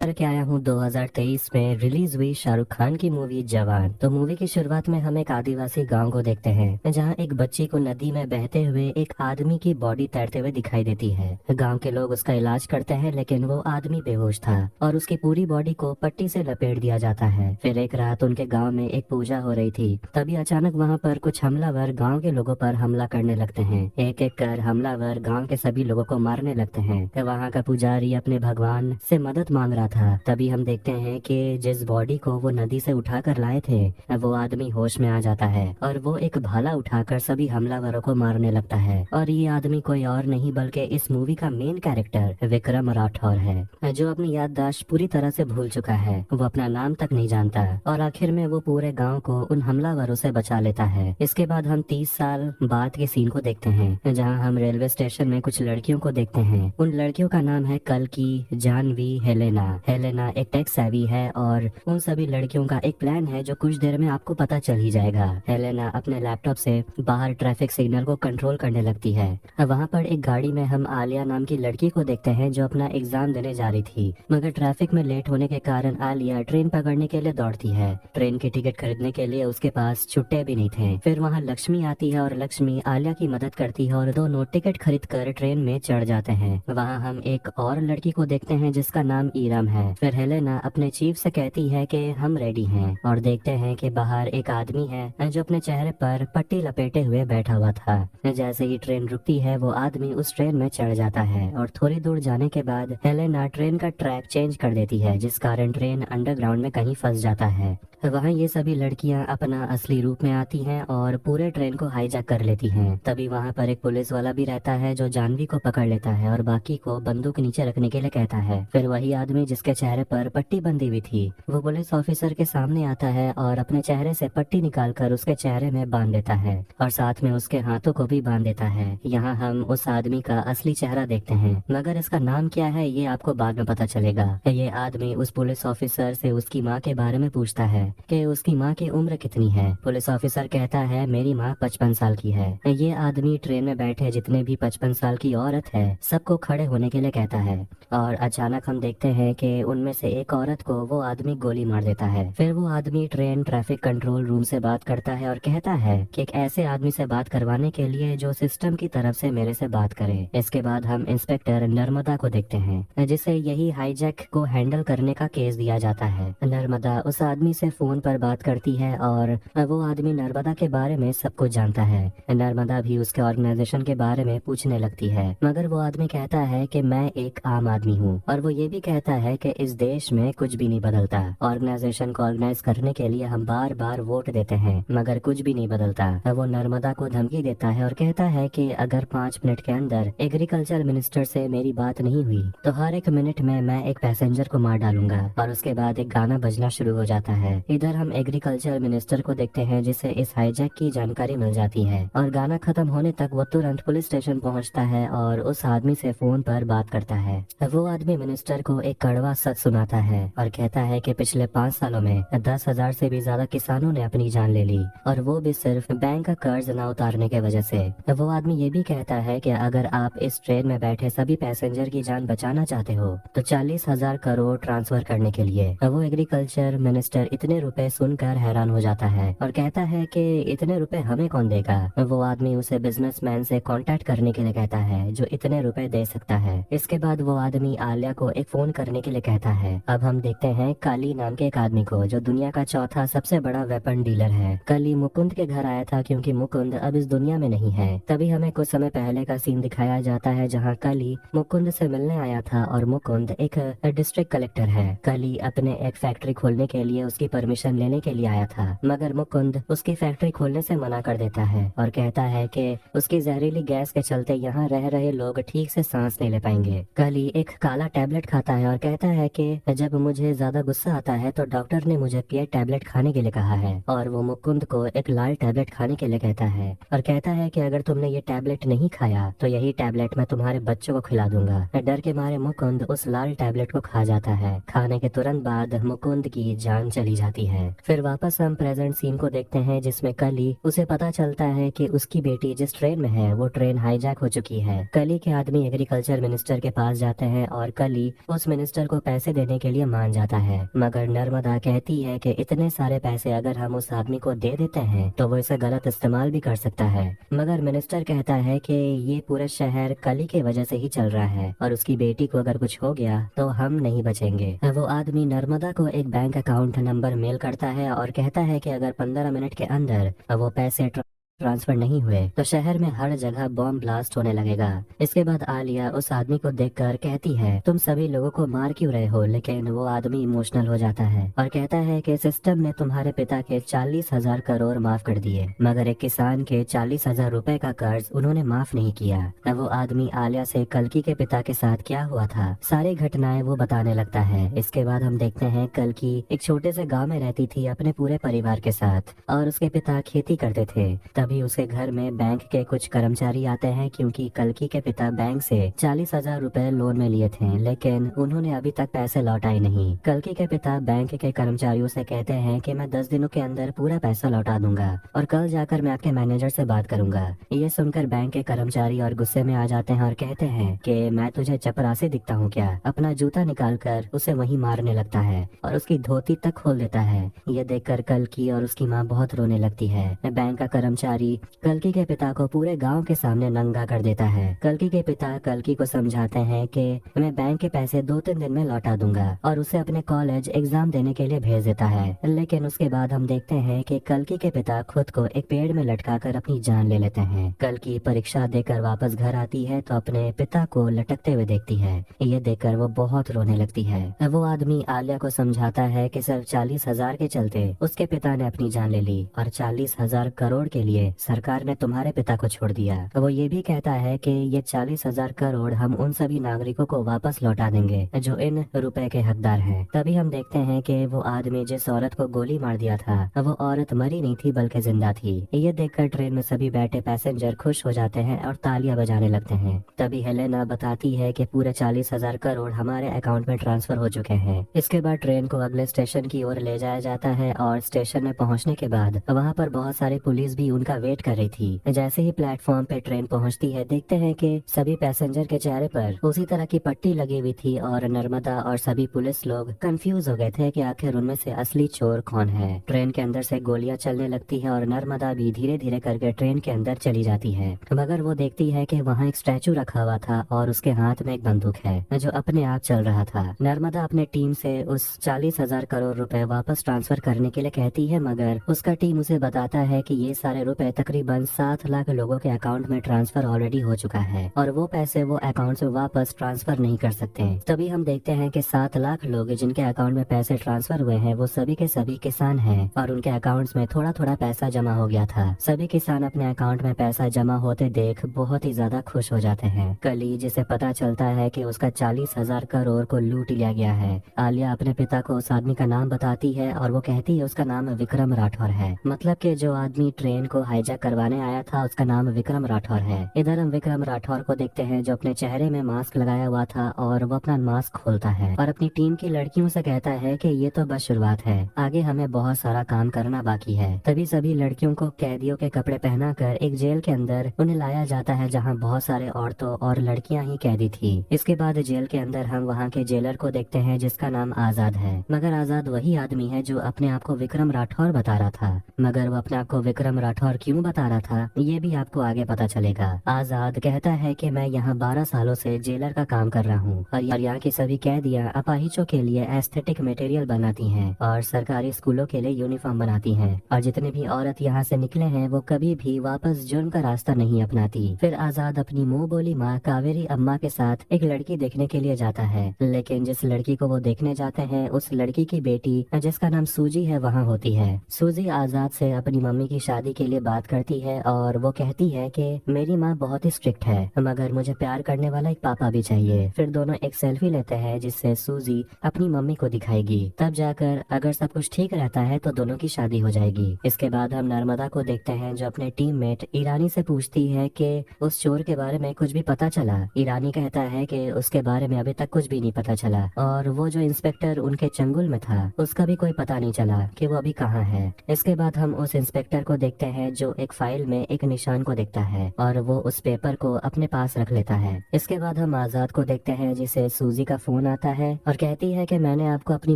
लेकर के आया हूँ 2023 में रिलीज हुई शाहरुख खान की मूवी जवान। तो मूवी की शुरुआत में हम एक आदिवासी गांव को देखते हैं जहां एक बच्ची को नदी में बहते हुए एक आदमी की बॉडी तैरते हुए दिखाई देती है। गांव के लोग उसका इलाज करते हैं लेकिन वो आदमी बेहोश था और उसकी पूरी बॉडी को पट्टी से लपेट दिया जाता है। फिर एक रात उनके गाँव में एक पूजा हो रही थी, तभी अचानक वहाँ पर कुछ हमलावर गाँव के लोगों पर हमला करने लगते हैं। एक एक कर हमलावर गाँव के सभी लोगों को मारने लगते हैं। वहाँ का पुजारी अपने भगवान से मदद मांग रहा था। तभी हम देखते हैं कि जिस बॉडी को वो नदी से उठा कर लाए थे वो आदमी होश में आ जाता है और वो एक भाला उठाकर सभी हमलावरों को मारने लगता है। और ये आदमी कोई और नहीं बल्कि इस मूवी का मेन कैरेक्टर विक्रम राठौर है, जो अपनी याददाश्त पूरी तरह से भूल चुका है। वो अपना नाम तक नहीं जानता और आखिर में वो पूरे गाँव को उन हमलावरों से बचा लेता है। इसके बाद हम 30 साल बाद के सीन को देखते हैं जहाँ हम रेलवे स्टेशन में कुछ लड़कियों को देखते हैं। उन लड़कियों का नाम है कल्कि, जानवी, हेलेना। हेलेना एक टेक सेवी है और उन सभी लड़कियों का एक प्लान है जो कुछ देर में आपको पता चल ही जाएगा। हेलेना अपने लैपटॉप से बाहर ट्रैफिक सिग्नल को कंट्रोल करने लगती है। वहाँ पर एक गाड़ी में हम आलिया नाम की लड़की को देखते हैं जो अपना एग्जाम देने जा रही थी, मगर ट्रैफिक में लेट होने के कारण आलिया ट्रेन पकड़ने के लिए दौड़ती है। ट्रेन की टिकट खरीदने के लिए उसके पास छुट्टे भी नहीं थे। फिर वहाँ लक्ष्मी आती है और लक्ष्मी आलिया की मदद करती है और दोनों टिकट खरीद कर ट्रेन में चढ़ जाते हैं। वहाँ हम एक और लड़की को देखते हैं जिसका नाम ईरम है। फिर हेलेना अपने चीफ से कहती है कि हम रेडी हैं और देखते हैं कि बाहर एक आदमी है जो अपने चेहरे पर पट्टी लपेटे हुए बैठा हुआ था। जैसे ही ट्रेन रुकती है वो आदमी उस ट्रेन में चढ़ जाता है और थोड़ी दूर जाने के बाद हेलेना ट्रेन का ट्रैक चेंज कर देती है, जिस कारण ट्रेन अंडरग्राउंड में कहीं फंस जाता है। वहाँ ये सभी लड़कियाँ अपना असली रूप में आती हैं और पूरे ट्रेन को हाईजैक कर लेती हैं। तभी वहाँ पर एक पुलिस वाला भी रहता है जो जानवी को पकड़ लेता है और बाकी को बंदूक नीचे रखने के लिए कहता है। फिर वही आदमी जिसके चेहरे पर पट्टी बंधी हुई थी वो पुलिस ऑफिसर के सामने आता है और अपने चेहरे से पट्टी निकालकर उसके चेहरे में बांध देता है और साथ में उसके हाथों को भी बांध देता है। यहाँ हम उस आदमी का असली चेहरा देखते हैं, मगर इसका नाम क्या है ये आपको बाद में पता चलेगा। ये आदमी उस पुलिस ऑफिसर से उसकी माँ के बारे में पूछता है कि उसकी माँ की उम्र कितनी है। पुलिस ऑफिसर कहता है मेरी माँ 55 साल की है। ये आदमी ट्रेन में बैठे जितने भी 55 साल की औरत है सबको खड़े होने के लिए कहता है और अचानक हम देखते हैं कि उनमें से एक औरत को वो आदमी गोली मार देता है। फिर वो आदमी ट्रेन ट्रैफिक कंट्रोल रूम से बात करता है और कहता है कि एक ऐसे आदमी से बात करवाने के लिए जो सिस्टम की तरफ से मेरे से बात करे। इसके बाद हम इंस्पेक्टर नर्मदा को देखते हैं जिसे यही हाईजैक को हैंडल करने का केस दिया जाता है। नर्मदा उस आदमी से फोन पर बात करती है और वो आदमी नर्मदा के बारे में सब कुछ जानता है। नर्मदा भी उसके ऑर्गेनाइजेशन के बारे में पूछने लगती है, मगर वो आदमी कहता है कि मैं एक आम आदमी हूँ और वो ये भी कहता है कि इस देश में कुछ भी नहीं बदलता। ऑर्गेनाइजेशन को ऑर्गेनाइज करने के लिए हम बार बार वोट देते हैं मगर कुछ भी नहीं बदलता। वो नर्मदा को धमकी देता है और कहता है कि अगर 5 मिनट के अंदर एग्रीकल्चर मिनिस्टर से मेरी बात नहीं हुई तो हर एक मिनट में मैं एक पैसेंजर को मार डालूंगा। और उसके बाद एक गाना बजना शुरू हो जाता है। इधर हम एग्रीकल्चर मिनिस्टर को देखते हैं जिसे इस हाईजैक की जानकारी मिल जाती है और गाना खत्म होने तक वो तुरंत पुलिस स्टेशन पहुंचता है और उस आदमी से फोन पर बात करता है। वो आदमी मिनिस्टर को एक कड़वा सच सुनाता है और कहता है कि पिछले 5 सालों में 10,000 से भी ज्यादा किसानों ने अपनी जान ले ली और वो भी सिर्फ बैंक का कर्ज न उतारने के वजह से। वो आदमी ये भी कहता है कि अगर आप इस ट्रेन में बैठे सभी पैसेंजर की जान बचाना चाहते हो तो 40,000 करोड़ ट्रांसफर करने के लिए। वो एग्रीकल्चर मिनिस्टर इतने रुपए सुनकर हैरान हो जाता है और कहता है कि इतने रुपए हमें कौन देगा। वो आदमी उसे बिजनेसमैन से कांटेक्ट करने के लिए कहता है जो इतने रुपए दे सकता है। इसके बाद वो आदमी आलिया को एक फोन करने के लिए कहता है। अब हम देखते हैं काली नाम के एक आदमी को जो दुनिया का चौथा सबसे बड़ा वेपन डीलर है। कली मुकुंद के घर आया था क्योंकि मुकुंद अब इस दुनिया में नहीं है। तभी हमें कुछ समय पहले का सीन दिखाया जाता है जहाँ कली मुकुंद से मिलने आया था और मुकुंद एक डिस्ट्रिक्ट कलेक्टर है। कली अपने एक फैक्ट्री खोलने के लिए उसकी परमिशन लेने के लिए आया था, मगर मुकुंद उसकी फैक्ट्री खोलने से मना कर देता है और कहता है कि उसकी जहरीली गैस के चलते यहाँ रह रहे लोग ठीक से सांस नहीं ले पाएंगे। कली एक काला टैबलेट खाता है और कहता है कि जब मुझे ज्यादा गुस्सा आता है तो डॉक्टर ने मुझे ये टैबलेट खाने के लिए कहा है और वो मुकुंद को एक लाल टैबलेट खाने के लिए कहता है और कहता है कि अगर तुमने ये टैबलेट नहीं खाया तो यही टैबलेट मैं तुम्हारे बच्चों को खिला दूंगा। डर के मारे मुकुंद उस लाल टैबलेट को खा जाता है। खाने के तुरंत बाद मुकुंद की जान चली जाती है। फिर वापस हम प्रेजेंट सीन को देखते हैं जिसमें कली उसे पता चलता है कि उसकी बेटी जिस ट्रेन में है वो ट्रेन हाईजैक हो चुकी है। कली के आदमी एग्रीकल्चर मिनिस्टर के पास जाते हैं और कली उस मिनिस्टर को को पैसे देने के लिए मान जाता है, मगर नर्मदा कहती है कि इतने सारे पैसे अगर हम उस आदमी को दे देते हैं तो वो इसे गलत इस्तेमाल भी कर सकता है। मगर मिनिस्टर कहता है कि ये पूरा शहर कली की वजह से ही चल रहा है और उसकी बेटी को अगर कुछ हो गया तो हम नहीं बचेंगे। वो आदमी नर्मदा को एक बैंक अकाउंट नंबर मेल करता है और कहता है कि अगर 15 मिनट के अंदर वो पैसे ट्रांसफर नहीं हुए तो शहर में हर जगह बॉम्ब ब्लास्ट होने लगेगा। इसके बाद आलिया उस आदमी को देखकर कहती है तुम सभी लोगों को मार क्यों रहे हो, लेकिन वो आदमी इमोशनल हो जाता है और कहता है कि सिस्टम ने तुम्हारे पिता के 40,000 करोड़ माफ कर दिए, मगर एक किसान के 40,000 रुपए का कर्ज उन्होंने माफ नहीं किया। वो आदमी आलिया से कल्कि के पिता के साथ क्या हुआ था सारी घटनाएं वो बताने लगता है। इसके बाद हम देखते हैं कल्कि एक छोटे से गाँव में रहती थी अपने पूरे परिवार के साथ और उसके पिता खेती करते थे। तभी उसके घर में बैंक के कुछ कर्मचारी आते हैं क्योंकि कल्कि के पिता बैंक से 40,000 रुपए लोन में लिए थे, लेकिन उन्होंने अभी तक पैसे लौटाए नहीं। कल्कि के पिता बैंक के कर्मचारियों से कहते हैं कि मैं 10 दिनों के अंदर पूरा पैसा लौटा दूंगा और कल जाकर मैं आपके मैनेजर से बात करूंगा। ये सुनकर बैंक के कर्मचारी और गुस्से में आ जाते हैं और कहते हैं कि मैं तुझे चपरासी दिखता हूँ क्या। अपना जूता निकाल कर उसे वहीं मारने लगता है और उसकी धोती तक खोल देता है। ये देखकर कल्कि और उसकी माँ बहुत रोने लगती है। बैंक का कर्मचारी कल्कि के पिता को पूरे गांव के सामने नंगा कर देता है। कल्कि के पिता कल्कि को समझाते हैं कि मैं बैंक के पैसे 2-3 दिन में लौटा दूंगा और उसे अपने कॉलेज एग्जाम देने के लिए भेज देता है। लेकिन उसके बाद हम देखते हैं कि कल्कि के पिता खुद को एक पेड़ में लटकाकर अपनी जान ले लेते हैं। कल्कि परीक्षा देकर वापस घर आती है तो अपने पिता को लटकते हुए देखती है। ये देखकर वो बहुत रोने लगती है। वो आदमी आलिया को समझाता है कि सिर्फ 40,000 के चलते उसके पिता ने अपनी जान ले ली और 40,000 करोड़ के लिए सरकार ने तुम्हारे पिता को छोड़ दिया। वो ये भी कहता है कि ये 40,000 करोड़ हम उन सभी नागरिकों को वापस लौटा देंगे जो इन रुपए के हकदार हैं। तभी हम देखते हैं कि वो आदमी जिस औरत को गोली मार दिया था वो औरत मरी नहीं थी बल्कि जिंदा थी। ये देखकर ट्रेन में सभी बैठे पैसेंजर खुश हो जाते हैं और तालियां बजाने लगते हैं। तभी हेलेना बताती है कि पूरे 40,000 करोड़ हमारे अकाउंट में ट्रांसफर हो चुके हैं। इसके बाद ट्रेन को अगले स्टेशन की ओर ले जाया जाता है और स्टेशन में पहुँचने के बाद वहाँ पर बहुत सारी पुलिस भी उनका वेट कर रही थी। जैसे ही प्लेटफॉर्म पे ट्रेन पहुंचती है देखते हैं कि सभी पैसेंजर के चेहरे पर उसी तरह की पट्टी लगी हुई थी और नर्मदा और सभी पुलिस लोग कंफ्यूज हो गए थे कि आखिर उनमें से असली चोर कौन है। ट्रेन के अंदर से गोलियां चलने लगती है और नर्मदा भी धीरे धीरे करके ट्रेन के अंदर चली जाती है, मगर वो देखती है कि वहाँ एक स्टैचू रखा हुआ था और उसके हाथ में एक बंदूक है जो अपने आप चल रहा था। नर्मदा अपने टीम से उस 40,000 करोड़ रुपए वापस ट्रांसफर करने के लिए कहती है, मगर उसका टीम उसे बताता है कि ये सारे रुपए तकरीबन 7 लाख लोगों के अकाउंट में ट्रांसफर ऑलरेडी हो चुका है और वो पैसे वो अकाउंट से वापस ट्रांसफर नहीं कर सकते। तभी हम देखते हैं कि 7 लाख लोग जिनके अकाउंट में पैसे ट्रांसफर हुए हैं वो सभी के सभी किसान हैं और उनके अकाउंट्स में थोड़ा थोड़ा पैसा जमा हो गया था। सभी किसान अपने अकाउंट में पैसा जमा होते देख बहुत ही ज्यादा खुश हो जाते हैं। कली जिसे पता चलता है कि उसका 40,000 करोड़ को लूट लिया गया है। आलिया अपने पिता को उस आदमी का नाम बताती है और वो कहती है उसका नाम विक्रम राठौर है, मतलब कि जो आदमी ट्रेन को हाईजैक करवाने आया था उसका नाम विक्रम राठौर है। इधर हम विक्रम राठौर को देखते हैं जो अपने चेहरे में मास्क लगाया हुआ था और वो अपना मास्क खोलता है और अपनी टीम की लड़कियों से कहता है कि ये तो बस शुरुआत है, आगे हमें बहुत सारा काम करना बाकी है। तभी सभी लड़कियों को कैदियों के कपड़े पहनाकर एक जेल के अंदर उन्हें लाया जाता है जहाँ बहुत सारे औरतों और लड़कियां ही कैदी थी। इसके बाद जेल के अंदर हम वहाँ के जेलर को देखते हैं जिसका नाम आजाद है, मगर आजाद वही आदमी है जो अपने आप को विक्रम राठौर बता रहा था। मगर वो अपने आप को विक्रम राठौर क्यों बता रहा था ये भी आपको आगे पता चलेगा। आजाद कहता है कि मैं यहाँ 12 सालों से जेलर का काम कर रहा हूँ और यहाँ की सभी कैदियाँ अपाहिजों के लिए एस्थेटिक मटेरियल बनाती हैं और सरकारी स्कूलों के लिए यूनिफॉर्म बनाती हैं और जितनी भी औरत यहाँ से निकले हैं वो कभी भी वापस जुर्म का रास्ता नहीं अपनाती। फिर आजाद अपनी मुंह बोली माँ कावेरी अम्मा के साथ एक लड़की देखने के लिए जाता है, लेकिन जिस लड़की को वो देखने जाते हैं उस लड़की की बेटी जिसका नाम सूजी है वहाँ होती है। सूजी आजाद से अपनी मम्मी की शादी के लिए बात करती है और वो कहती है कि मेरी माँ बहुत ही स्ट्रिक्ट है मगर मुझे प्यार करने वाला एक पापा भी चाहिए। फिर दोनों एक सेल्फी लेते हैं जिससे सूजी अपनी मम्मी को दिखाएगी, तब जाकर अगर सब कुछ ठीक रहता है तो दोनों की शादी हो जाएगी। इसके बाद हम नर्मदा को देखते हैं जो अपने टीममेट ईरानी से पूछती है कि उस चोर के बारे में कुछ भी पता चला। ईरानी कहता है कि उसके बारे में अभी तक कुछ भी नहीं पता चला और वो जो इंस्पेक्टर उनके चंगुल में था उसका भी कोई पता नहीं चला कि वो अभी कहाँ है। इसके बाद हम उस इंस्पेक्टर को देखते हैं जो एक फाइल में एक निशान को देखता है और वो उस पेपर को अपने पास रख लेता है। इसके बाद हम आजाद को देखते हैं जिसे सूजी का फोन आता है और कहती है कि मैंने आपको अपनी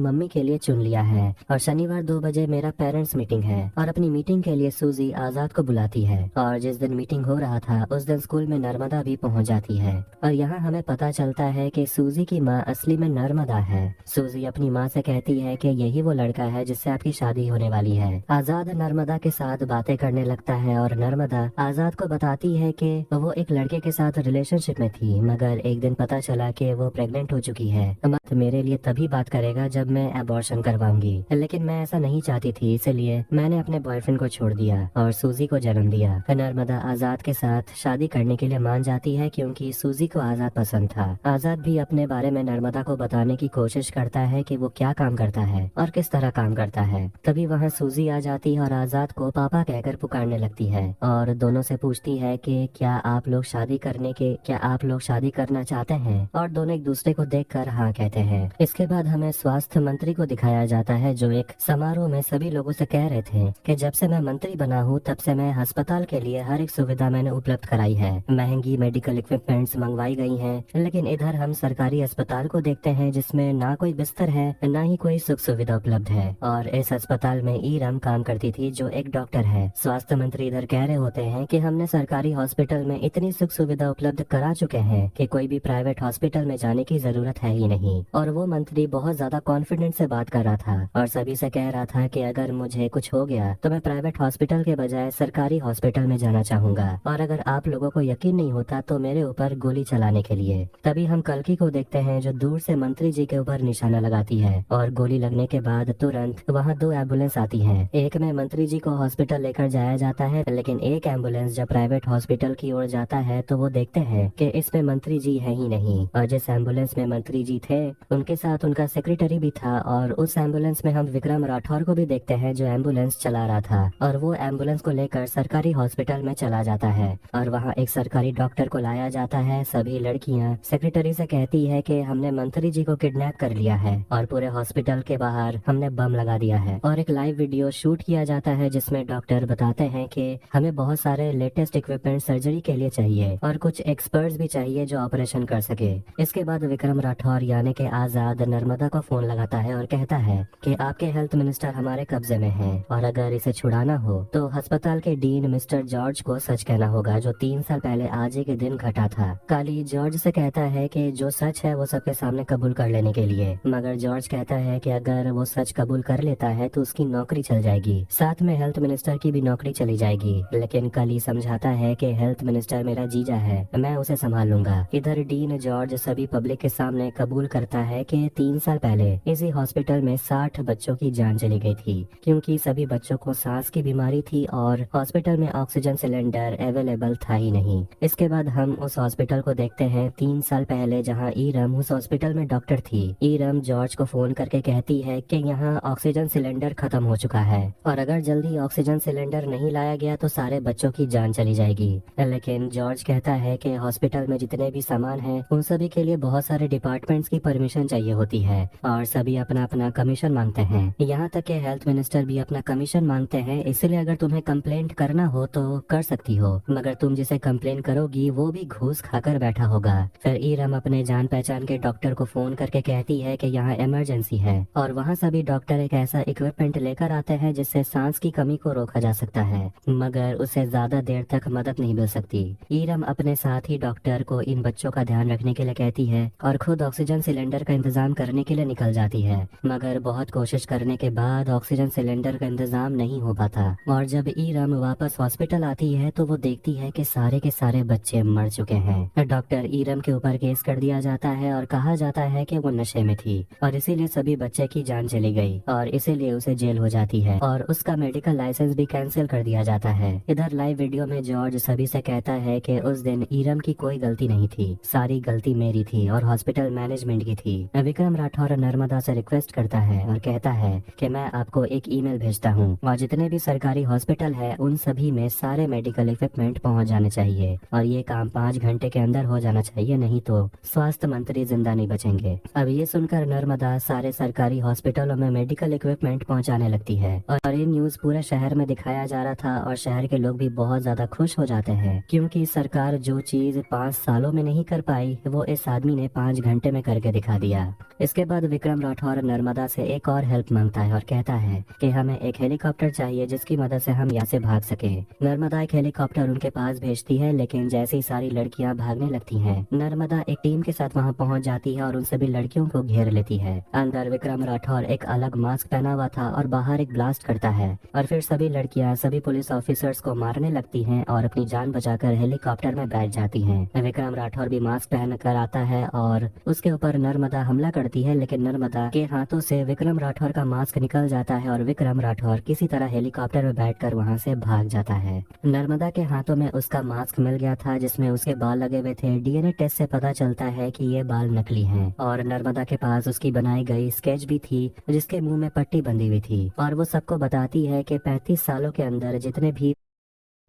मम्मी के लिए चुन लिया है और शनिवार 2 बजे मेरा पेरेंट्स मीटिंग है। और अपनी मीटिंग के लिए सूजी आजाद को बुलाती है और जिस दिन मीटिंग हो रहा था उस दिन स्कूल में नर्मदा भी पहुंच जाती है और यहाँ हमें पता चलता है कि सूजी की माँ असली में नर्मदा है। सूजी अपनी माँ से कहती है कि यही वो लड़का है जिससे आपकी शादी होने वाली है। आजाद नर्मदा के साथ बातें करने लगता है और नर्मदा आजाद को बताती है कि वो एक लड़के के साथ रिलेशनशिप में थी, मगर एक दिन पता चला कि वो प्रेग्नेंट हो चुकी है। मत मेरे लिए तभी बात करेगा जब मैं अबॉर्शन करवाऊंगी, लेकिन मैं ऐसा नहीं चाहती थी, इसलिए मैंने अपने बॉयफ्रेंड को छोड़ दिया और सूजी को जन्म दिया। नर्मदा आजाद के साथ शादी करने के लिए मान जाती है क्योंकि सूजी को आजाद पसंद था। आजाद भी अपने बारे में नर्मदा को बताने की कोशिश करता है कि वो क्या काम करता है और किस तरह काम करता है। तभी वहाँ सूजी आ जाती है और आजाद को पापा कहकर पुकारने लगती है और दोनों से पूछती है कि क्या आप लोग शादी करना चाहते हैं, और दोनों एक दूसरे को देखकर हाँ कहते हैं। इसके बाद हमें स्वास्थ्य मंत्री को दिखाया जाता है जो एक समारोह में सभी लोगों से कह रहे थे कि जब से मैं मंत्री बना हूँ तब से मैं अस्पताल के लिए हर एक सुविधा मैंने उपलब्ध कराई है, महंगी मेडिकल इक्विपमेंट्स मंगवाई गई हैं। लेकिन इधर हम सरकारी अस्पताल को देखते हैं जिसमें ना कोई बिस्तर है ना ही कोई सुख सुविधा उपलब्ध है और इस अस्पताल में ईरम काम करती थी जो एक डॉक्टर है। स्वास्थ्य मंत्री इधर कह रहे होते हैं कि हमने सरकारी हॉस्पिटल में इतनी सुख सुविधा उपलब्ध करा चुके हैं कि कोई भी प्राइवेट हॉस्पिटल में जाने की जरूरत है ही नहीं। और वो मंत्री बहुत ज्यादा कॉन्फिडेंस से बात कर रहा था और सभी से कह रहा था कि अगर मुझे कुछ हो गया तो मैं प्राइवेट हॉस्पिटल के बजाय सरकारी हॉस्पिटल में जाना चाहूंगा और अगर आप लोगों को यकीन नहीं होता तो मेरे ऊपर गोली चलाने के लिए। तभी हम कल्कि को देखते हैं जो दूर से मंत्री जी के ऊपर निशाना लगाती है और गोली लगने के बाद तुरंत वहाँ 2 एम्बुलेंस आती है। एक में मंत्री जी को हॉस्पिटल लेकर जाया जाता है, लेकिन एक एम्बुलेंस जब प्राइवेट हॉस्पिटल की ओर जाता है तो वो देखते हैं कि इसमें मंत्री जी है ही नहीं और जिस एम्बुलेंस में मंत्री जी थे उनके साथ उनका सेक्रेटरी भी था। और उस एम्बुलेंस में हम विक्रम राठौर को भी देखते हैं जो एम्बुलेंस चला रहा था और वो एम्बुलेंस को लेकर सरकारी हॉस्पिटल में चला जाता है और वहाँ एक सरकारी डॉक्टर को लाया जाता है। सभी लड़कियाँ सेक्रेटरी से कहती है कि हमने मंत्री जी को किडनैप कर लिया है और पूरे हॉस्पिटल के बाहर हमने बम लगा दिया है। और एक लाइव वीडियो शूट किया जाता है जिसमें डॉक्टर बताते हैं कि हमें बहुत सारे लेटेस्ट इक्विपमेंट सर्जरी के लिए चाहिए और कुछ एक्सपर्ट्स भी चाहिए जो ऑपरेशन कर सके। इसके बाद विक्रम राठौर यानी कि आजाद नर्मदा को फोन लगाता है और कहता है कि आपके हेल्थ मिनिस्टर हमारे कब्जे में है और अगर इसे छुड़ाना हो तो अस्पताल के डीन मिस्टर जॉर्ज को सच कहना होगा जो 3 साल पहले आज ही के दिन घटा था। काली जॉर्ज से कहता है कि जो सच है वो सबके सामने कबूल कर लेने के लिए, मगर जॉर्ज कहता है कि अगर वो सच कबूल कर लेता है तो उसकी नौकरी चल जाएगी, साथ में हेल्थ मिनिस्टर की भी नौकरी चली जाएगी। लेकिन काली समझाता है कि हेल्थ मिनिस्टर मेरा जीजा है, मैं उसे संभाल लूंगा। इधर डीन जॉर्ज सभी पब्लिक के सामने कबूल करता है कि 3 साल पहले इसी हॉस्पिटल में 60 बच्चों की जान चली गई थी क्योंकि सभी बच्चों को सांस की बीमारी थी और हॉस्पिटल में ऑक्सीजन सिलेंडर अवेलेबल था ही नहीं। इसके बाद हम उस हॉस्पिटल को देखते हैं 3 साल पहले जहां ईरम उस हॉस्पिटल में डॉक्टर थी। ईरम जॉर्ज को फोन करके कहती है कि यहाँ ऑक्सीजन सिलेंडर खत्म हो चुका है और अगर जल्दी ऑक्सीजन सिलेंडर नहीं लाया गया तो सारे बच्चों की जान चली जाएगी। लेकिन जॉर्ज कहता है कि हॉस्पिटल में जितने भी सामान हैं उन सभी के लिए बहुत सारे डिपार्टमेंट्स की परमिशन चाहिए होती है और सभी अपना अपना कमीशन मांगते हैं। यहाँ तक कि हेल्थ मिनिस्टर भी अपना कमीशन मांगते हैं, इसलिए अगर तुम्हें कंप्लेंट करना हो तो कर सकती हो, मगर तुम जिसे कंप्लेन करोगी वो भी घूस खाकर बैठा होगा। फिर ईरम अपने जान पहचान के डॉक्टर को फोन करके कहती है कि यहाँ इमरजेंसी है और वहाँ सभी डॉक्टर एक ऐसा इक्विपमेंट लेकर आते हैं जिससे सांस की कमी को रोका जा सकता है, मगर उसे ज्यादा देर तक मदद नहीं मिल सकती। ईरम अपने साथ ही डॉक्टर को इन बच्चों का ध्यान रखने के लिए कहती है और खुद ऑक्सीजन सिलेंडर का इंतजाम करने के लिए निकल जाती है, मगर बहुत कोशिश करने के बाद ऑक्सीजन सिलेंडर का इंतजाम नहीं हो पाता। और जब ईरम वापस हॉस्पिटल आती है तो वो देखती है कि सारे के सारे बच्चे मर चुके हैं। डॉक्टर ईरम के ऊपर केस कर दिया जाता है और कहा जाता है कि वो नशे में थी और इसीलिए सभी बच्चे की जान चली गई और इसीलिए उसे जेल हो जाती है और उसका मेडिकल लाइसेंस भी कैंसिल कर दिया जाता है। इधर लाइव वीडियो में जॉर्ज सभी से कहता है कि उस दिन ईरम की कोई गलती नहीं थी, सारी गलती मेरी थी और हॉस्पिटल मैनेजमेंट की थी। विक्रम राठौर नर्मदा से रिक्वेस्ट करता है और कहता है कि मैं आपको एक ईमेल भेजता हूँ और जितने भी सरकारी हॉस्पिटल है उन सभी में सारे मेडिकल इक्विपमेंट पहुँच जाने चाहिए और ये काम 5 घंटे के अंदर हो जाना चाहिए, नहीं तो स्वास्थ्य मंत्री जिंदा नहीं बचेंगे। अब ये सुनकर नर्मदा सारे सरकारी हॉस्पिटलों में मेडिकल इक्विपमेंट पहुँचाने लगती है और ये न्यूज पूरे शहर में दिखाया जा रहा रहा था और शहर के लोग भी बहुत ज्यादा खुश हो जाते हैं क्योंकि सरकार जो चीज 5 सालों में नहीं कर पाई वो इस आदमी ने 5 घंटे में करके दिखा दिया। इसके बाद विक्रम राठौर नर्मदा से एक और हेल्प मांगता है और कहता है कि हमें एक हेलीकॉप्टर चाहिए जिसकी मदद से हम यहाँ से भाग सके। नर्मदा एक हेलीकॉप्टर उनके पास भेजती है, लेकिन जैसे ही सारी लड़कियां भागने लगती हैं, नर्मदा एक टीम के साथ वहां पहुंच जाती है और उन सभी लड़कियों को घेर लेती है। अंदर विक्रम राठौर एक अलग मास्क पहना हुआ था और बाहर एक ब्लास्ट करता है और फिर सभी लड़कियां सभी पुलिस ऑफिसर्स को मारने लगती हैं और अपनी जान बचाकर हेलीकॉप्टर में बैठ जाती हैं। विक्रम राठौर भी मास्क पहन कर आता है और उसके ऊपर नर्मदा हमला करती है, लेकिन नर्मदा के हाथों से विक्रम राठौर का मास्क निकल जाता है और विक्रम राठौर किसी तरह हेलीकॉप्टर में बैठकर वहां से भाग जाता है। नर्मदा के हाथों में उसका मास्क मिल गया था जिसमें उसके बाल लगे हुए थे। डीएनए टेस्ट से पता चलता है कि ये बाल नकली हैं और नर्मदा के पास उसकी बनाई गई स्केच भी थी जिसके मुंह में पट्टी बंधी हुई थी और वो सबको बताती है कि 35 सालों के अंदर जितने भी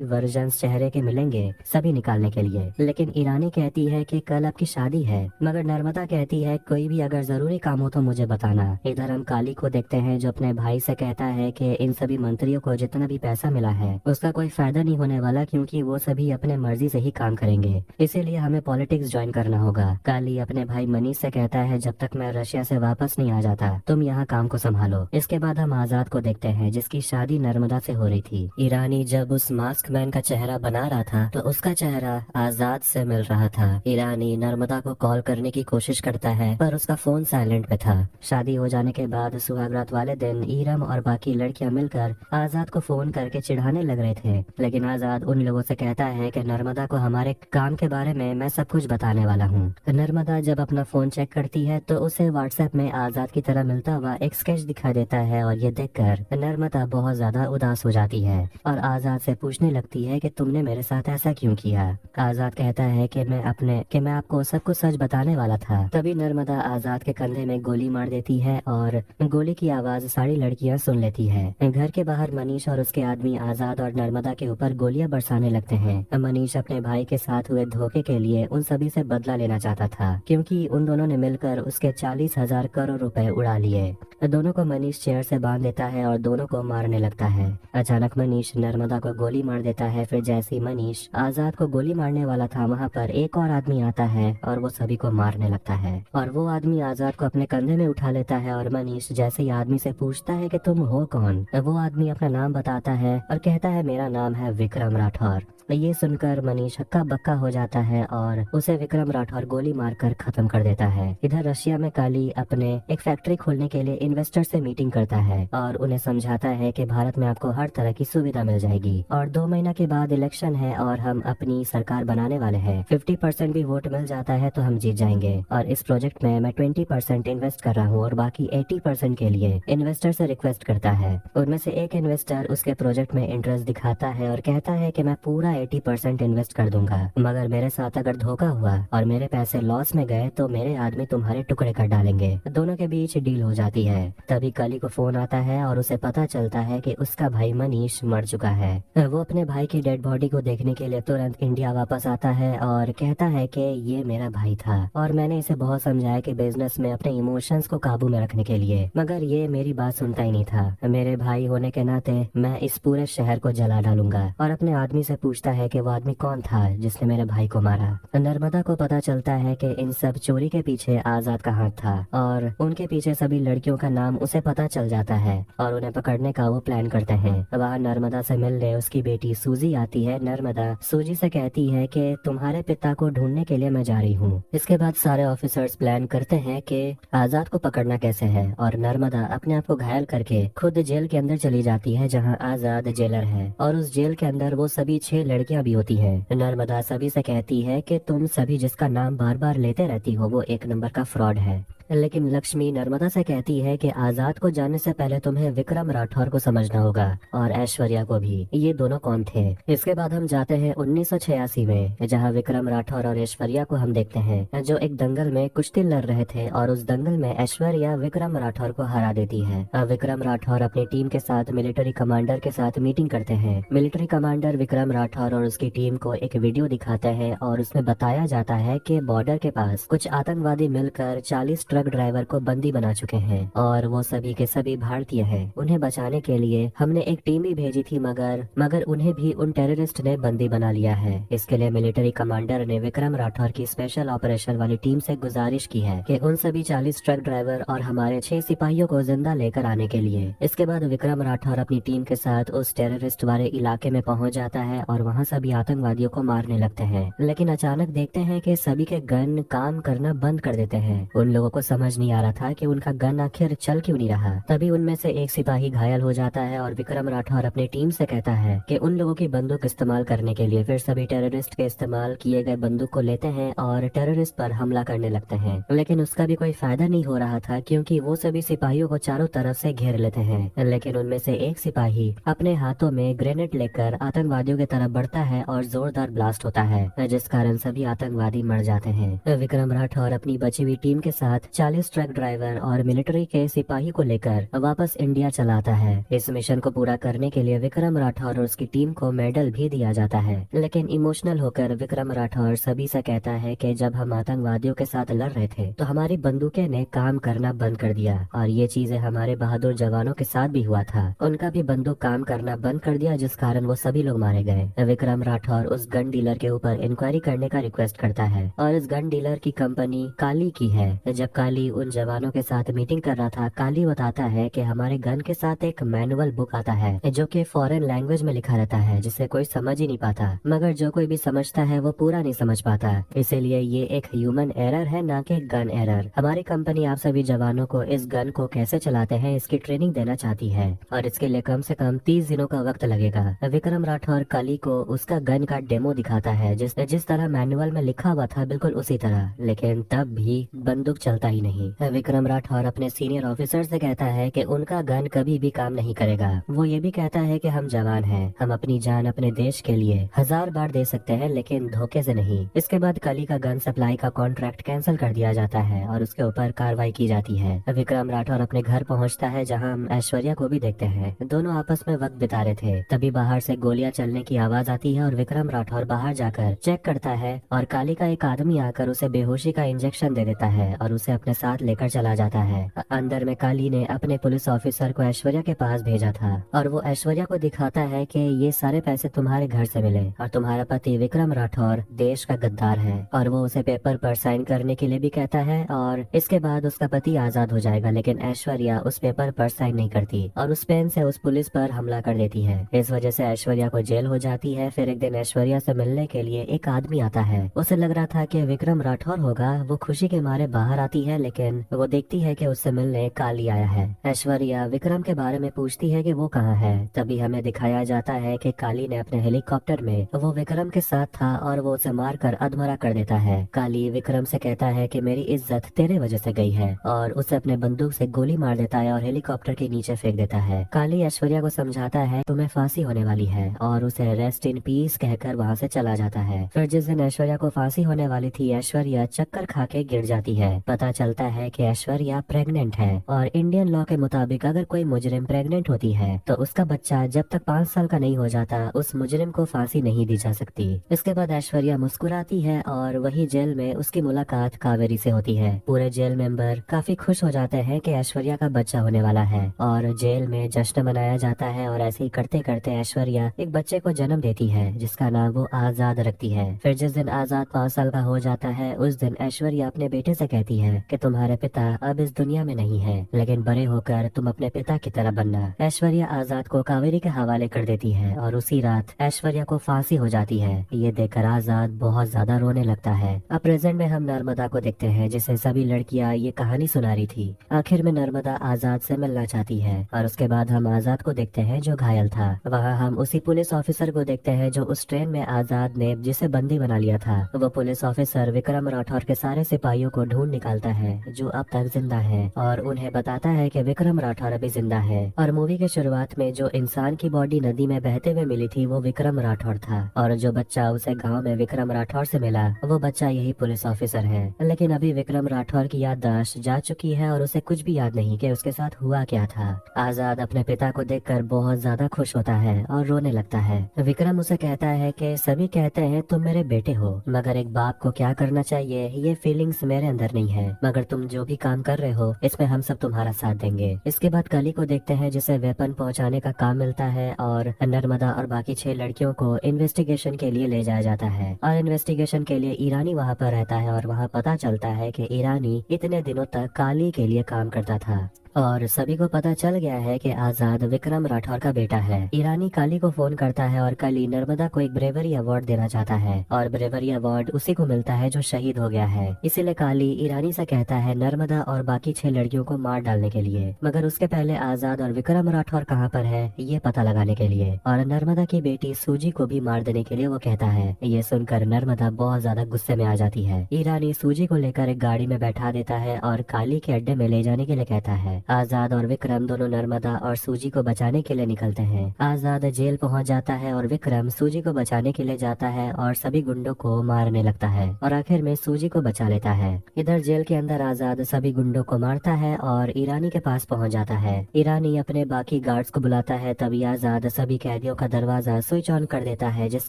वर्जन्स चेहरे के मिलेंगे सभी निकालने के लिए। लेकिन ईरानी कहती है कि कल आपकी शादी है, मगर नर्मदा कहती है कोई भी अगर जरूरी काम हो तो मुझे बताना। इधर हम काली को देखते हैं जो अपने भाई से कहता है कि इन सभी मंत्रियों को जितना भी पैसा मिला है उसका कोई फायदा नहीं होने वाला क्योंकि वो सभी अपने मर्जी से ही काम करेंगे, इसीलिए हमें पॉलिटिक्स ज्वाइन करना होगा। काली अपने भाई मनीष से कहता है जब तक मैं रशिया से वापस नहीं आ जाता तुम यहाँ काम को संभालो। इसके बाद हम आजाद को देखते हैं जिसकी शादी नर्मदा से हो रही थी। ईरानी जब उस मास्क मैन का चेहरा बना रहा था तो उसका चेहरा आजाद से मिल रहा था। ईरानी नर्मदा को कॉल करने की कोशिश करता है पर उसका फोन साइलेंट पे था। शादी हो जाने के बाद सुहागरात वाले दिन ईरम और बाकी लड़कियां मिलकर आजाद को फोन करके चिढ़ाने लग रहे थे, लेकिन आजाद उन लोगों से कहता है कि नर्मदा को हमारे काम के बारे में मैं सब कुछ बताने वाला हूँ। नर्मदा जब अपना फोन चेक करती है तो उसे व्हाट्सएप में आजाद की तरह मिलता हुआ एक स्केच दिखाई देता है और ये देखकर नर्मदा बहुत ज्यादा उदास हो जाती है और आजाद से पूछने लगती है कि तुमने मेरे साथ ऐसा क्यों किया। आजाद कहता है कि मैं आपको सब कुछ सच बताने वाला था। तभी नर्मदा आजाद के कंधे में गोली मार देती है और गोली की आवाज सारी लड़कियां सुन लेती है। घर के बाहर मनीष और उसके आदमी आजाद और नर्मदा के ऊपर गोलियां बरसाने लगते हैं। मनीष अपने भाई के साथ हुए धोखे के लिए उन सभी से बदला लेना चाहता था क्योंकि उन दोनों ने मिलकर उसके 40,000 करोड़ रुपए उड़ा लिए। दोनों को मनीष चेयर से बांध देता है और दोनों को मारने लगता है। अचानक मनीष नर्मदा को गोली मार देता है। फिर जैसे ही मनीष आजाद को गोली मारने वाला था वहाँ पर एक और आदमी आता है और वो सभी को मारने लगता है और वो आदमी आजाद को अपने कंधे में उठा लेता है और मनीष जैसे ही आदमी से पूछता है कि तुम हो कौन, वो आदमी अपना नाम बताता है और कहता है मेरा नाम है विक्रम राठौर। ये सुनकर मनीष हक्का बक्का हो जाता है और उसे विक्रम राठौर गोली मारकर खत्म कर देता है। इधर रशिया में काली अपने एक फैक्ट्री खोलने के लिए इन्वेस्टर से मीटिंग करता है और उन्हें समझाता है कि भारत में आपको हर तरह की सुविधा मिल जाएगी और 2 महीना के बाद इलेक्शन है और हम अपनी सरकार बनाने वाले हैं। 50% भी वोट मिल जाता है तो हम जीत जाएंगे और इस प्रोजेक्ट में मैं 20% इन्वेस्ट कर रहा हूँ और बाकी 80% के लिए इन्वेस्टर से रिक्वेस्ट करता है। उनमें से एक इन्वेस्टर उसके प्रोजेक्ट में इंटरेस्ट दिखाता है और कहता है कि मैं पूरा 80% इन्वेस्ट कर दूंगा, मगर मेरे साथ अगर धोखा हुआ और मेरे पैसे लॉस में गए तो मेरे आदमी तुम्हारे टुकड़े कर डालेंगे। दोनों के बीच डील हो जाती है। तभी काली को फोन आता है और उसे पता चलता है कि उसका भाई मनीष मर चुका है। वो अपने भाई की डेड बॉडी को देखने के लिए तुरंत इंडिया वापस आता है और कहता है कि ये मेरा भाई था और मैंने इसे बहुत समझाया कि बिजनेस में अपने इमोशंस को काबू में रखने के लिए, मगर ये मेरी बात सुनता ही नहीं था। मेरे भाई होने के नाते मैं इस पूरे शहर को जला डालूंगा और अपने आदमी से पूछता है कि वो आदमी कौन था जिसने मेरे भाई को मारा। नर्मदा को पता चलता है कि इन सब चोरी के पीछे आजाद का हाथ था और उनके पीछे सभी लड़कियों का नाम उसे पता चल जाता है और उन्हें पकड़ने का वो प्लान करते हैं। वहाँ नर्मदा से मिलने उसकी बेटी सूजी आती है। नर्मदा सूजी से कहती है कि तुम्हारे पिता को ढूंढने के लिए मैं जा रही हूँ। इसके बाद सारे ऑफिसर्स प्लान करते हैं कि आजाद को पकड़ना कैसे है और नर्मदा अपने आप को घायल करके खुद जेल के अंदर चली जाती है जहाँ आजाद जेलर है और उस जेल के अंदर वो सभी 6 लड़कियां भी होती हैं। नर्मदा सभी से कहती है कि तुम सभी जिसका नाम बार बार लेते रहती हो वो 1 नंबर का फ्रॉड है। लेकिन लक्ष्मी नर्मदा से कहती है कि आजाद को जानने से पहले तुम्हें विक्रम राठौर को समझना होगा और ऐश्वर्या को भी। ये दोनों कौन थे? इसके बाद हम जाते हैं 1986 में जहां विक्रम राठौर और ऐश्वर्या को हम देखते हैं जो एक दंगल में कुश्ती लड़ रहे थे और उस दंगल में ऐश्वर्या विक्रम राठौर को हरा देती है। विक्रम राठौर अपनी टीम के साथ मिलिट्री कमांडर के साथ मीटिंग करते हैं। मिलिट्री कमांडर विक्रम राठौर और उसकी टीम को एक वीडियो दिखाते हैं और उसमें बताया जाता है कि बॉर्डर के पास कुछ आतंकवादी मिलकर 40 ट्रक ट्रक ड्राइवर को बंदी बना चुके हैं और वो सभी के सभी भारतीय हैं। उन्हें बचाने के लिए हमने एक टीम भी भेजी थी, मगर उन्हें भी उन टेररिस्ट ने बंदी बना लिया है। इसके लिए मिलिट्री कमांडर ने विक्रम राठौर की स्पेशल ऑपरेशन वाली टीम से गुजारिश की है कि उन सभी 40 ट्रक ड्राइवर और हमारे 6 सिपाहियों को जिंदा लेकर आने के लिए। इसके बाद विक्रम राठौर अपनी टीम के साथ उस टेररिस्ट वाले इलाके में पहुंच जाता है और वहां सभी आतंकवादियों को मारने लगते हैं। लेकिन अचानक देखते हैं कि सभी के गन काम करना बंद कर देते हैं। उन लोगों को समझ नहीं आ रहा था कि उनका गन आखिर चल क्यों नहीं रहा। तभी उनमें से एक सिपाही घायल हो जाता है और विक्रम राठौर अपनी टीम से कहता है कि उन लोगों की बंदूक इस्तेमाल करने के लिए फिर सभी टेररिस्ट के इस्तेमाल किए गए बंदूक को लेते हैं और टेररिस्ट पर हमला करने लगते हैं। लेकिन उसका भी कोई फायदा नहीं हो रहा था क्योंकि वो सभी सिपाहियों को चारों तरफ से घेर लेते हैं। लेकिन उनमें से एक सिपाही अपने हाथों में ग्रेनेड लेकर आतंकवादियों की तरफ बढ़ता है और जोरदार ब्लास्ट होता है, जिस कारण सभी आतंकवादी मर जाते हैं। विक्रम राठौर अपनी बची हुई टीम के साथ 40 ट्रक ड्राइवर और मिलिट्री के सिपाही को लेकर वापस इंडिया चला आता है। इस मिशन को पूरा करने के लिए विक्रम राठौर और उसकी टीम को मेडल भी दिया जाता है। लेकिन इमोशनल होकर विक्रम राठौर सभी से कहता है कि जब हम आतंकवादियों के साथ लड़ रहे थे तो हमारी बंदूकें ने काम करना बंद कर दिया और ये चीजें हमारे बहादुर जवानों के साथ भी हुआ था। उनका भी बंदूक काम करना बंद कर दिया, जिस कारण वो सभी लोग मारे गए। विक्रम राठौर उस गन डीलर के ऊपर इंक्वायरी करने का रिक्वेस्ट करता है और इस गन डीलर की कंपनी काली की है। जब काली उन जवानों के साथ मीटिंग कर रहा था, काली बताता है कि हमारे गन के साथ एक मैनुअल बुक आता है जो कि फॉरेन लैंग्वेज में लिखा रहता है, जिसे कोई समझ ही नहीं पाता, मगर जो कोई भी समझता है वो पूरा नहीं समझ पाता। इसीलिए ये एक ह्यूमन एरर है, ना कि गन एरर। हमारी कंपनी आप सभी जवानों को इस गन को कैसे चलाते हैं इसकी ट्रेनिंग देना चाहती है और इसके लिए कम से कम 30 दिनों का वक्त लगेगा। विक्रम राठौर काली को उसका गन का डेमो दिखाता है जिस तरह मैनुअल में लिखा हुआ था, बिल्कुल उसी तरह, लेकिन तब भी बंदूक चलता ही नहीं। विक्रम राठौर अपने सीनियर ऑफिसर से कहता है कि उनका गन कभी भी काम नहीं करेगा। वो ये भी कहता है कि हम जवान हैं, हम अपनी जान अपने देश के लिए 1000 बार दे सकते हैं, लेकिन धोखे से नहीं। इसके बाद काली का गन सप्लाई का कॉन्ट्रैक्ट कैंसिल कर दिया जाता है और उसके ऊपर कार्रवाई की जाती है। विक्रम राठौर अपने घर पहुंचता है जहां हम ऐश्वर्या को भी देखते हैं। दोनों आपस में वक्त बिता रहे थे, तभी बाहर से गोलियां चलने की आवाज आती है और विक्रम राठौर बाहर जाकर चेक करता है और काली का एक आदमी आकर उसे बेहोशी का इंजेक्शन दे देता है और उसे अपने साथ लेकर चला जाता है। अंदर में काली ने अपने पुलिस ऑफिसर को ऐश्वर्या के पास भेजा था और वो ऐश्वर्या को दिखाता है कि ये सारे पैसे तुम्हारे घर से मिले और तुम्हारा पति विक्रम राठौर देश का गद्दार है, और वो उसे पेपर पर साइन करने के लिए भी कहता है और इसके बाद उसका पति आजाद हो जाएगा। लेकिन ऐश्वर्या उस पेपर पर साइन नहीं करती और उस पेन से उस पुलिस पर हमला कर देती है। इस वजह से ऐश्वर्या को जेल हो जाती है। फिर एक दिन ऐश्वर्या से मिलने के लिए एक आदमी आता है। उसे लग रहा था कि विक्रम राठौर होगा। वो खुशी के मारे बाहर आती है, लेकिन वो देखती है कि उससे मिलने काली आया है। ऐश्वर्या विक्रम के बारे में पूछती है कि वो कहाँ है। तभी हमें दिखाया जाता है कि काली ने अपने हेलीकॉप्टर में वो विक्रम के साथ था और वो उसे मारकर अधमरा कर देता है। काली विक्रम से कहता है कि मेरी इज्जत तेरे वजह से गई है और उसे अपने बंदूक से गोली मार देता है और हेलीकॉप्टर के नीचे फेंक देता है। काली ऐश्वर्या को समझाता है तुम्हें फांसी होने वाली है और उसे रेस्ट इन पीस कहकर वहाँ से चला जाता है। फिर जिस दिन ऐश्वर्या को फांसी होने वाली थी, ऐश्वर्या चक्कर खा के गिर जाती है। पता चलता है कि ऐश्वर्या प्रेग्नेंट है और इंडियन लॉ के मुताबिक अगर कोई मुजरिम प्रेग्नेंट होती है तो उसका बच्चा जब तक 5 साल का नहीं हो जाता उस मुजरिम को फांसी नहीं दी जा सकती। इसके बाद ऐश्वर्या मुस्कुराती है और वही जेल में उसकी मुलाकात कावेरी से होती है। पूरे जेल मेंबर काफी खुश हो जाते हैं कि ऐश्वर्या का बच्चा होने वाला है और जेल में जश्न मनाया जाता है और ऐसे ही करते करते ऐश्वर्या एक बच्चे को जन्म देती है जिसका नाम वो आजाद रखती है। फिर जिस दिन आजाद 5 साल का हो जाता है उस दिन ऐश्वर्या अपने बेटे से कहती है कि तुम्हारे पिता अब इस दुनिया में नहीं है, लेकिन बड़े होकर तुम अपने पिता की तरह बनना। ऐश्वर्या आजाद को कावेरी के हवाले कर देती है और उसी रात ऐश्वर्या को फांसी हो जाती है। ये देखकर आजाद बहुत ज्यादा रोने लगता है। अब प्रेजेंट में हम नर्मदा को देखते हैं जिसे सभी लड़कियां ये कहानी सुना रही थी। आखिर में नर्मदा आजाद से मिलना चाहती है और उसके बाद हम आजाद को देखते हैं जो घायल था। वहाँ हम उसी पुलिस ऑफिसर को देखते हैं जो उस ट्रेन में आजाद ने जिसे बंदी बना लिया था। वो पुलिस ऑफिसर विक्रम राठौर के सारे सिपाहियों को ढूंढ निकालता है जो अब तक जिंदा है और उन्हें बताता है कि विक्रम राठौर अभी जिंदा है। और मूवी के शुरुआत में जो इंसान की बॉडी नदी में बहते हुए मिली थी वो विक्रम राठौर था और जो बच्चा उसे गाँव में विक्रम राठौर से मिला वो बच्चा यही पुलिस ऑफिसर है। लेकिन अभी विक्रम राठौर की याददाश्त जा चुकी है और उसे कुछ भी याद नहीं कि उसके साथ हुआ क्या था। आजाद अपने पिता को देखकर बहुत ज्यादा खुश होता है और रोने लगता है। विक्रम उसे कहता है कि सभी कहते हैं तुम मेरे बेटे हो, मगर एक बाप को क्या करना चाहिए ये फीलिंग्स मेरे अंदर नहीं है। मगर तुम जो भी काम कर रहे हो इसमें हम सब तुम्हारा साथ देंगे। इसके बाद काली को देखते हैं जिसे वेपन पहुंचाने का काम मिलता है और नर्मदा और बाकी 6 लड़कियों को इन्वेस्टिगेशन के लिए ले जाया जाता है और इन्वेस्टिगेशन के लिए ईरानी वहाँ पर रहता है और वहाँ पता चलता है कि ईरानी इतने दिनों तक काली के लिए काम करता था और सभी को पता चल गया है कि आजाद विक्रम राठौर का बेटा है। ईरानी काली को फोन करता है और काली नर्मदा को एक ब्रेवरी अवार्ड देना चाहता है और ब्रेवरी अवार्ड उसी को मिलता है जो शहीद हो गया है। इसीलिए काली ईरानी से कहता है नर्मदा और बाकी 6 लड़कियों को मार डालने के लिए, मगर उसके पहले आजाद और विक्रम राठौर कहाँ पर है ये पता लगाने के लिए और नर्मदा की बेटी सूजी को भी मार देने के लिए वो कहता है। ये सुनकर नर्मदा बहुत ज्यादा गुस्से में आ जाती है। ईरानी सूजी को लेकर एक गाड़ी में बैठा देता है और काली के अड्डे में ले जाने के लिए कहता है। आजाद और विक्रम दोनों नर्मदा और सूजी को बचाने के लिए निकलते हैं। आजाद जेल पहुंच जाता है और विक्रम सूजी को बचाने के लिए जाता है और सभी गुंडों को मारने लगता है और आखिर में सूजी को बचा लेता है। इधर जेल के अंदर आजाद सभी गुंडों को मारता है और ईरानी के पास पहुंच जाता है। ईरानी अपने बाकी गार्ड्स को बुलाता है, तभी आजाद सभी कैदियों का दरवाजा स्विच ऑन कर देता है जिस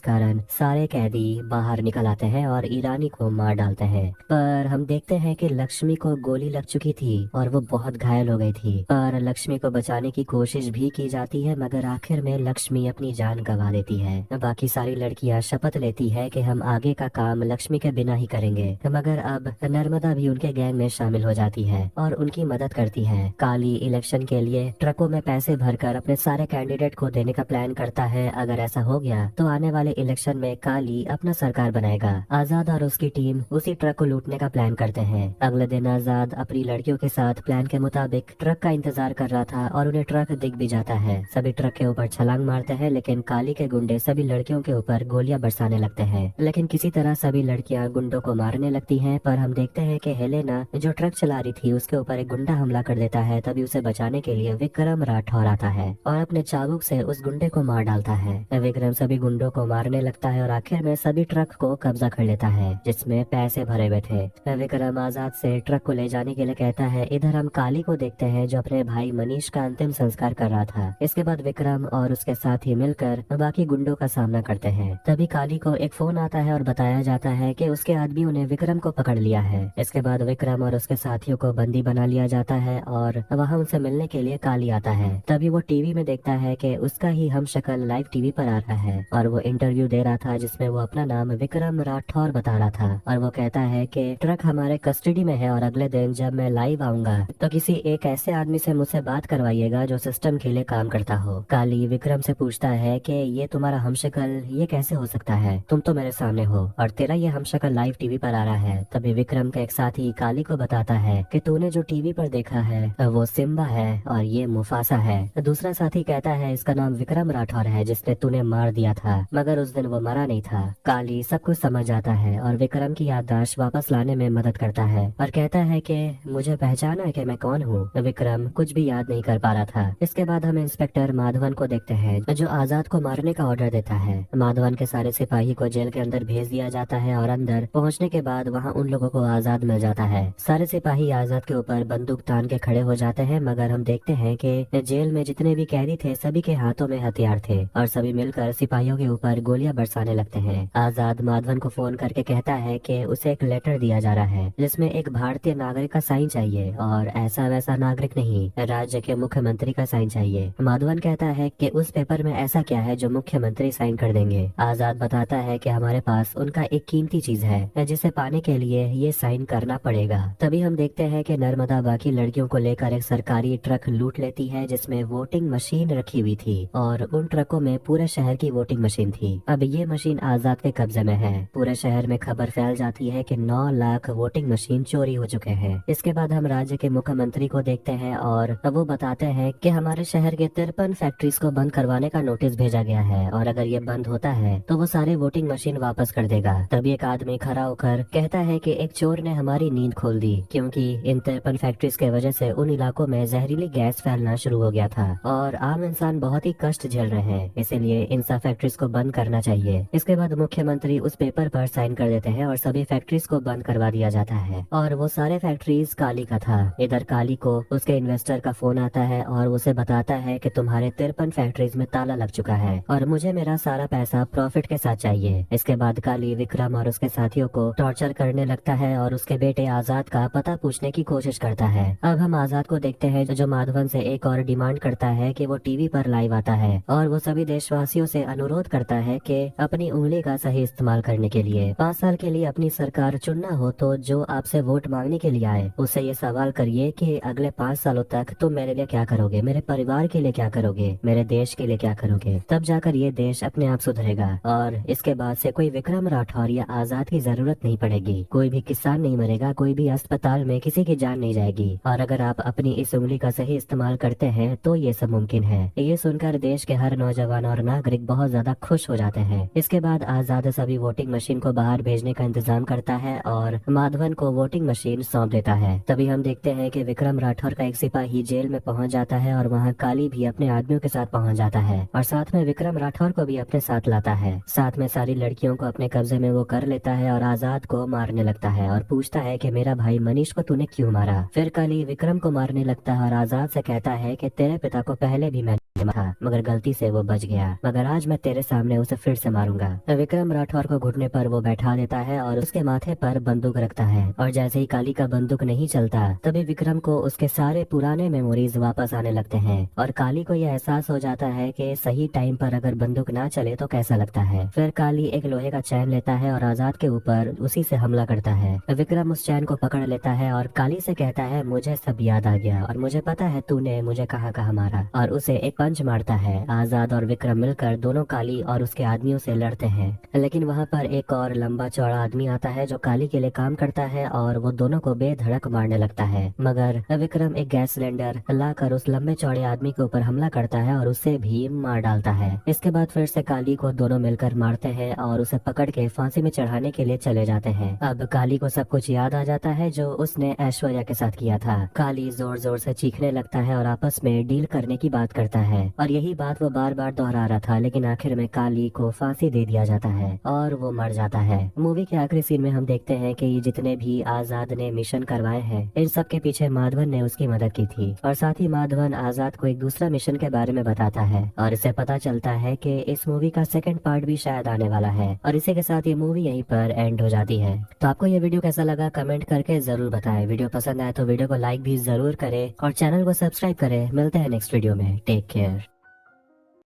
कारण सारे कैदी बाहर निकल आते हैं और ईरानी को मार डालते हैं। पर हम देखते हैं कि लक्ष्मी को गोली लग चुकी थी और वो बहुत घायल हो गई थी, पर लक्ष्मी को बचाने की कोशिश भी की जाती है मगर आखिर में लक्ष्मी अपनी जान गंवा देती है। बाकी सारी लड़कियां शपथ लेती है कि हम आगे का काम लक्ष्मी के बिना ही करेंगे, मगर अब नर्मदा भी उनके गैंग में शामिल हो जाती है और उनकी मदद करती है। काली इलेक्शन के लिए ट्रकों में पैसे भरकर अपने सारे कैंडिडेट को देने का प्लान करता है। अगर ऐसा हो गया तो आने वाले इलेक्शन में काली अपना सरकार बनाएगा। आजाद और उसकी टीम उसी ट्रक को लूटने का प्लान करते हैं। अगले दिन आजाद अपनी लड़कियों के साथ प्लान के मुताबिक ट्रक का इंतजार कर रहा था और उन्हें ट्रक दिख भी जाता है। सभी ट्रक के ऊपर छलांग मारते हैं लेकिन काली के गुंडे सभी लड़कियों के ऊपर गोलियां बरसाने लगते हैं, लेकिन किसी तरह सभी लड़कियां गुंडों को मारने लगती हैं। पर हम देखते हैं कि हेलेना जो ट्रक चला रही थी उसके ऊपर एक गुंडा हमला कर देता है, तभी उसे बचाने के लिए विक्रम राठौर आता है और अपने चाबुक से उस गुंडे को मार डालता है। विक्रम सभी गुंडों को मारने लगता है और आखिर में सभी ट्रक को कब्जा कर लेता है जिसमें पैसे भरे हुए थे। विक्रम आजाद से ट्रक को ले जाने के लिए कहता है। इधर हम काली को देखते हैं जो अपने भाई मनीष का अंतिम संस्कार कर रहा था। इसके बाद विक्रम और उसके साथी मिलकर बाकी गुंडों का सामना करते हैं। तभी काली को एक फोन आता है और बताया जाता है कि उसके आदमियों ने विक्रम को पकड़ लिया है। इसके बाद विक्रम और उसके साथियों को बंदी बना लिया जाता है और वहाँ उनसे मिलने के लिए काली आता है। तभी वो टीवी में देखता है कि उसका ही हम शक्ल लाइव टीवी पर आ रहा है और वो इंटरव्यू दे रहा था जिसमें वो अपना नाम विक्रम राठौर बता रहा था और वो कहता है कि ट्रक हमारे कस्टडी में है और अगले दिन जब मैं लाइव आऊंगा तो किसी एक ऐसे आदमी से मुझसे बात करवाइएगा जो सिस्टम के लिए काम करता हो। काली विक्रम से पूछता है कि ये तुम्हारा हमशक्ल ये कैसे हो सकता है, तुम तो मेरे सामने हो और तेरा ये हमशक्ल लाइव टीवी पर आ रहा है। तभी विक्रम का एक साथी काली को बताता है कि तूने जो टीवी पर देखा है वो सिम्बा है और ये मुफासा है। दूसरा साथी कहता है इसका नाम विक्रम राठौर है जिसने तूने मार दिया था, मगर उस दिन वो मरा नहीं था। काली सब कुछ समझ जाता है और विक्रम की याददाश्त वापस लाने में मदद करता है और कहता है कि मुझे पहचाना है कि मैं कौन हूँ। विक्रम कुछ भी याद नहीं कर पा रहा था। इसके बाद हम इंस्पेक्टर माधवन को देखते हैं जो आजाद को मारने का ऑर्डर देता है। माधवन के सारे सिपाही को जेल के अंदर भेज दिया जाता है और अंदर पहुंचने के बाद वहां उन लोगों को आजाद मिल जाता है। सारे सिपाही आजाद के ऊपर बंदूक तान के खड़े हो जाते हैं, मगर हम देखते हैं कि जेल में जितने भी कैदी थे सभी के हाथों में हथियार थे और सभी मिलकर सिपाहियों के ऊपर गोलियां बरसाने लगते हैं। आजाद माधवन को फोन करके कहता है कि उसे एक लेटर दिया जा रहा है जिसमें एक भारतीय नागरिक का साइन चाहिए और ऐसा वैसा नागरिक नहीं, राज्य के मुख्यमंत्री का साइन चाहिए। माधवन कहता है कि उस पेपर में ऐसा क्या है जो मुख्यमंत्री साइन कर देंगे। आजाद बताता है कि हमारे पास उनका एक कीमती चीज है जिसे पाने के लिए ये साइन करना पड़ेगा। तभी हम देखते हैं कि नर्मदा बाकी लड़कियों को लेकर एक सरकारी ट्रक लूट लेती है जिसमें वोटिंग मशीन रखी हुई थी और उन ट्रकों में पूरे शहर की वोटिंग मशीन थी। अब ये मशीन आजाद के कब्जे में है। पूरे शहर में खबर फैल जाती है कि 9 लाख वोटिंग मशीन चोरी हो चुके हैं। इसके बाद हम राज्य के मुख्यमंत्री को देखते हैं और वो बताते हैं कि हमारे शहर के 53 फैक्ट्रीज को बंद करवाने का नोटिस भेजा गया है और अगर ये बंद होता है तो वो सारे वोटिंग मशीन वापस कर देगा। तभी एक आदमी खड़ा होकर कहता है कि एक चोर ने हमारी नींद खोल दी, क्योंकि इन 53 फैक्ट्रीज के वजह से उन इलाकों में जहरीली गैस फैलना शुरू हो गया था और आम इंसान बहुत ही कष्ट झेल रहे हैं, इसीलिए इन सब फैक्ट्रीज को बंद करना चाहिए। इसके बाद मुख्यमंत्री उस पेपर पर साइन कर देते हैं और सभी फैक्ट्रीज को बंद करवा दिया जाता है और वो सारे फैक्ट्रीज काली का था। इधर काली को उसके इन्वेस्टर का फोन आता है और उसे बताता है कि तुम्हारे 53 फैक्ट्रीज में ताला लग चुका है और मुझे मेरा सारा पैसा प्रॉफिट के साथ चाहिए। इसके बाद काली विक्रम और उसके साथियों को टॉर्चर करने लगता है और उसके बेटे आजाद का पता पूछने की कोशिश करता है। अब हम आजाद को देखते हैं जो माधवन से एक और डिमांड करता है कि वो टीवी पर लाइव आता है और वो सभी देशवासियों से अनुरोध करता है कि अपनी उंगली का सही इस्तेमाल करने के लिए 5 साल के लिए अपनी सरकार चुनना हो तो जो आपसे वोट मांगने के लिए आए उससे ये सवाल करिए कि अगले 5 सालों तक तुम मेरे लिए क्या करोगे, मेरे परिवार के लिए क्या करोगे, मेरे देश के लिए क्या करोगे। तब जाकर ये देश अपने आप सुधरेगा और इसके बाद से कोई विक्रम राठौर या आजाद की जरूरत नहीं पड़ेगी। कोई भी किसान नहीं मरेगा, कोई भी अस्पताल में किसी की जान नहीं जाएगी और अगर आप अपनी इस उंगली का सही इस्तेमाल करते हैं तो ये सब मुमकिन है। ये सुनकर देश के हर नौजवान और नागरिक बहुत ज्यादा खुश हो जाते हैं। इसके बाद आजाद सभी वोटिंग मशीन को बाहर भेजने का इंतजाम करता है और माधवन को वोटिंग मशीन सौंप देता है। तभी हम देखते हैं कि विक्रम राठौर का एक सिपाही जेल में पहुंच जाता है और वहां काली भी अपने आदमियों के साथ पहुंच जाता है और साथ में विक्रम राठौर को भी अपने साथ लाता है। साथ में सारी लड़कियों को अपने कब्जे में वो कर लेता है और आजाद को मारने लगता है और पूछता है कि मेरा भाई मनीष को तूने क्यों मारा। फिर काली विक्रम को मारने लगता है और आजाद से कहता है कि तेरे पिता को पहले भी मैंने था मगर गलती से वो बच गया, मगर आज मैं तेरे सामने उसे फिर से मारूंगा। विक्रम राठौर को घुटने पर वो बैठा देता है और उसके माथे पर बंदूक रखता है और जैसे ही काली का बंदूक नहीं चलता तभी विक्रम को उसके सारे पुराने मेमोरीज वापस आने लगते हैं और काली को यह एहसास हो जाता है कि सही टाइम पर अगर बंदूक ना चले तो कैसा लगता है। फिर काली एक लोहे का चैन लेता है और आजाद के ऊपर उसी से हमला करता है। विक्रम उस चैन को पकड़ लेता है और काली से कहता है मुझे सब याद आ गया और मुझे पता है तूने मुझे कहाँ कहाँ मारा और उसे एक पंच मारता है। आजाद और विक्रम मिलकर दोनों काली और उसके आदमियों से लड़ते हैं लेकिन वहाँ पर एक और लंबा चौड़ा आदमी आता है जो काली के लिए काम करता है और वो दोनों को बेधड़क मारने लगता है मगर विक्रम एक गैस सिलेंडर लाकर उस लंबे चौड़े आदमी के ऊपर हमला करता है और उसे भी मार डालता है। इसके बाद फिर से काली को दोनों मिलकर मारते हैं और उसे पकड़ के फांसी में चढ़ाने के लिए चले जाते हैं। अब काली को सब कुछ याद आ जाता है जो उसने ऐश्वर्या के साथ किया था। काली जोर जोर से चीखने लगता है और आपस में डील करने की बात करता है और यही बात वो बार बार दोहरा रहा था लेकिन आखिर में काली को फांसी दे दिया जाता है और वो मर जाता है। मूवी के आखिरी सीन में हम देखते हैं कि ये जितने भी आजाद ने मिशन करवाए हैं इन सब के पीछे माधवन ने उसकी मदद की थी और साथ ही माधवन आजाद को एक दूसरा मिशन के बारे में बताता है और इससे पता चलता है कि इस मूवी का सेकंड पार्ट भी शायद आने वाला है और इसी के साथ ये मूवी यहीं पर एंड हो जाती है। तो आपको ये वीडियो कैसा लगा कमेंट करके जरूर बताएं। वीडियो पसंद आए तो वीडियो को लाइक भी जरूर करें और चैनल को सब्सक्राइब करें। मिलते हैं नेक्स्ट वीडियो में। Take care.